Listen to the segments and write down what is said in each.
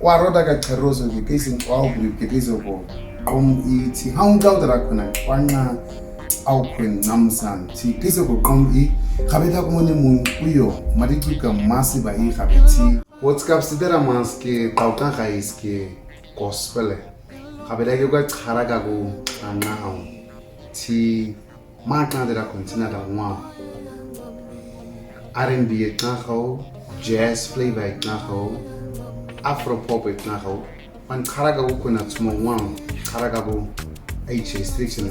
Waroda ka Charoso, the case in all the case of eating. How down the Rakuna, Wana, Alquin, Namsan, T. Case of Combi, Habita Moon, Uyo, Madika, Massive, Habiti. What's Capsidera Manske, Tautaka iske, Gospel. Habita Yoga Haragago, and now T. Martin de la Contina da One R&B at Naho, Jazz flavor at Naho, Afro pop at Naho, and Karagago Kunatsumo One, Karagabo H restriction.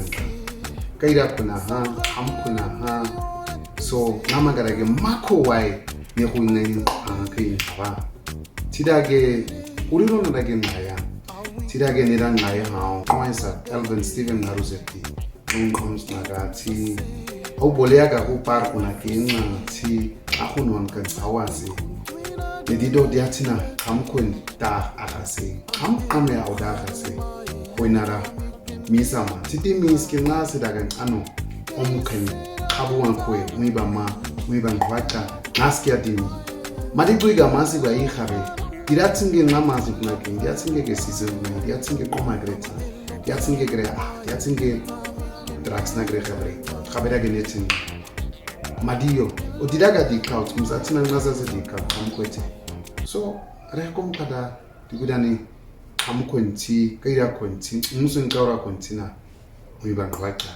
Kaida Kunaha, Hamkunaha, so Namagarage Mako Wai, Nehun Anki Hava. Tidage Urino again Naya, Tidage Nidan Naya, Kaisa, Elvin Stephen Naruzetti. Comes Nagati, O Boleaga who park on a king, tea, Ahunon can Tawasi. The Dido Diatina, Kamkun, Da Akase, Kam out Akase, Hoinara, Misama, Titi means Kinasi Dagan Ano, Omken, Kabuankwe, Mibama, Miban Waka, Naskia Dini. Madiguiga Massive Ihabe, Diating Namas Nakin, Yating season, Yating Comagreta, Yating Grea, Yating. Drugs na gregabre khabera genetin madio odidaga di cloud musatina ngazaze di cloud amkwete so rekom kada digudani amkwenti kaira kwenti musun kaura kwentina uyibantu bakha